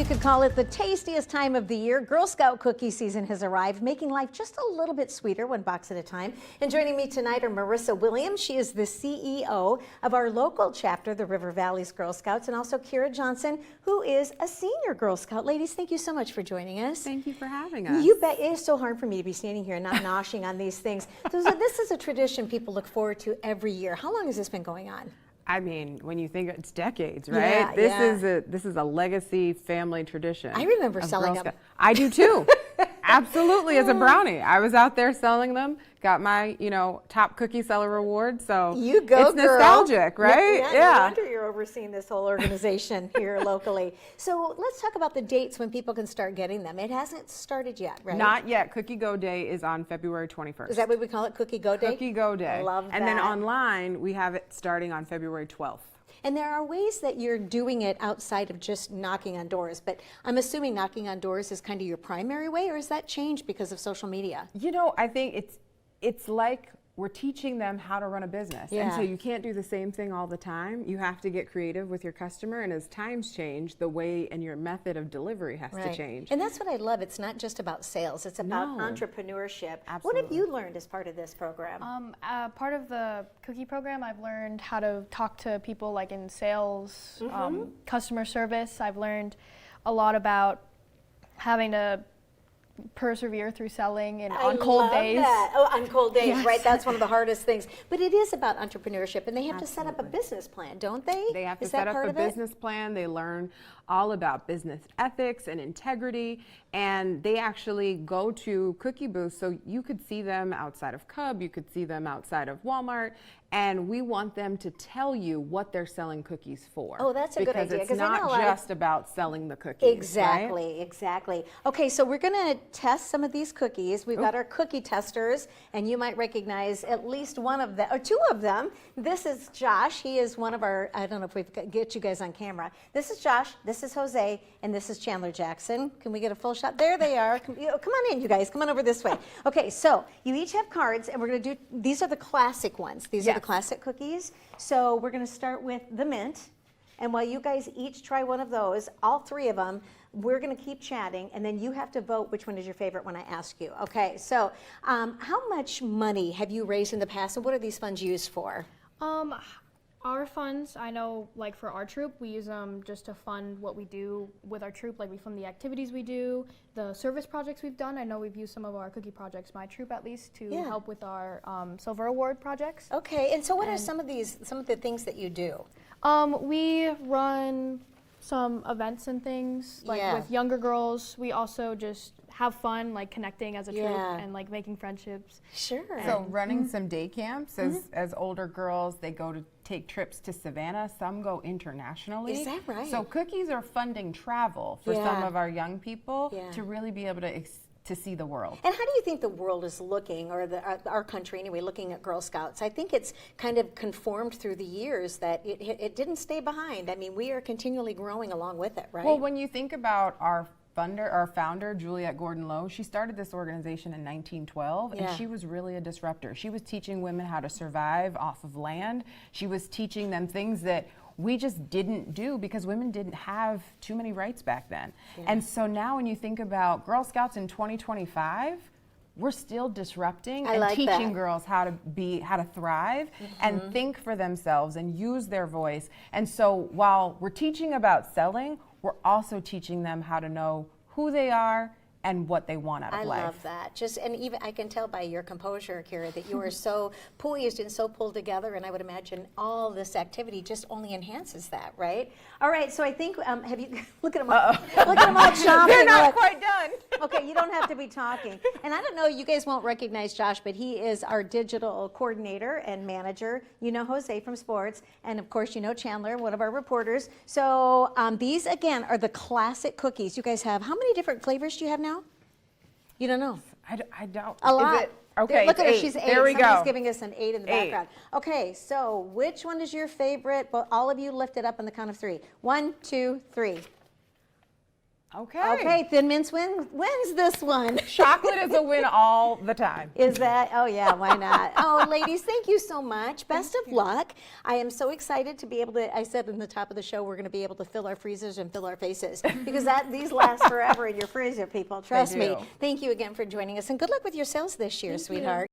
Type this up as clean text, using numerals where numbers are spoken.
you could call it the tastiest time of the year. Girl Scout cookie season has arrived, making life just a little bit sweeter, one box at a time. And joining me tonight are Marissa Williams. She is the CEO of our local chapter, the River Valley's Girl Scouts, and also Kira Johnson, who is a senior Girl Scout. Ladies, thank you so much for joining us. Thank you for having us. You bet. It is so hard for me to be standing here and not noshing on these things. This is a tradition people look forward to every year. How long has this been going on? I mean, when you think it's decades, right? Yeah, This is a legacy family tradition. I remember selling them. I do too. Absolutely, as a brownie. I was out there selling them, got my, top cookie seller award. So you go, it's nostalgic, girl. right? Yeah. No wonder you're overseeing this whole organization here locally. So let's talk about the dates when people can start getting them. It hasn't started yet, right? Not yet. Cookie Go Day is on February 21st. Is that what we call it, Cookie Go Day? Cookie Go Day. Love that. And then online, we have it starting on February 12th. And there are ways that you're doing it outside of just knocking on doors, but I'm assuming knocking on doors is kind of your primary way, or has that changed because of social media? I think it's like we're teaching them how to run a business. Yeah. And so you can't do the same thing all the time. You have to get creative with your customer, and as times change, the way and your method of delivery has to change. And that's what I love. It's not just about sales, it's about entrepreneurship. Absolutely. What have you learned as part of this program? Part of the cookie program, I've learned how to talk to people like in sales, customer service. I've learned a lot about having to persevere through selling and on cold days. Oh, on cold days, Yes. right? That's one of the hardest things. But it is about entrepreneurship, and they have to set up a business plan, don't they? They have to set up a business plan. They learn all about business ethics and integrity, and they actually go to cookie booths. So you could see them outside of Cub, you could see them outside of Walmart, and we want them to tell you what they're selling cookies for. Oh, that's a good idea. Because it's not just about selling the cookies. Exactly, right? exactly. Okay, so we're going to test some of these cookies. We've got our cookie testers, and you might recognize at least one of them, or two of them. This is Josh. He is one of our, I don't know if we can get you guys on camera. This is Josh, this is Jose, and this is Chandler Jackson. Can we get a full shot? There they are. Come on in, you guys. Come on over this way. Okay, so you each have cards, and we're going to do, these are the classic ones. These are the classic cookies. So we're going to start with the mint. And while you guys each try one of those, all three of them, we're going to keep chatting, and then you have to vote which one is your favorite when I ask you. Okay, so how much money have you raised in the past, and what are these funds used for? Our funds, I know, like for our troop, we use them just to fund what we do with our troop. Like we fund the activities we do, the service projects we've done. I know we've used some of our cookie projects, my troop at least, to help with our silver award projects. Okay, and so what are some of the things that you do? We run some events and things, like with younger girls. We also just have fun, like connecting as a troop and like making friendships. Sure. So running some day camps as older girls, they go to take trips to Savannah. Some go internationally. Is that right? So cookies are funding travel for some of our young people to really be able to see the world. And how do you think the world is looking, or our country anyway, looking at Girl Scouts? I think it's kind of conformed through the years that it didn't stay behind. I mean, we are continually growing along with it, right? Well, when you think about our founder, Juliette Gordon-Lowe, she started this organization in 1912, and she was really a disruptor. She was teaching women how to survive off of land. She was teaching them things that we just didn't do because women didn't have too many rights back then. And so now when you think about Girl Scouts in 2025, we're still disrupting and teaching girls how to thrive and think for themselves and use their voice. And so while we're teaching about selling, we're also teaching them how to know who they are and what they want out of life. I love that. And even I can tell by your composure, Kira, that you are so poised and so pulled together, and I would imagine all this activity just only enhances that, right? All right, so I think, have you, look at them all, look at them all chomping. They're not quite done. Okay, you don't have to be talking. And I don't know, you guys won't recognize Josh, but he is our digital coordinator and manager. You know Jose from sports, and of course you know Chandler, one of our reporters. So these, again, are the classic cookies. You guys have, how many different flavors do you have now? You don't know? I don't. A lot. Is it, okay, look at her, 8. she's 8. There we Somebody's go. giving us an 8 in the background. Okay, so which one is your favorite? Well, all of you lift it up on the count of 3. 1, 2, 3. Okay, Thin Mints wins this one. Chocolate is a win all the time. Is that? Oh yeah, why not? Oh, ladies, thank you so much. Best of luck. I am so excited to be able to, I said in the top of the show, we're going to be able to fill our freezers and fill our faces because these last forever in your freezer, people. Trust me. Thank you again for joining us and good luck with your sales this year, sweetheart.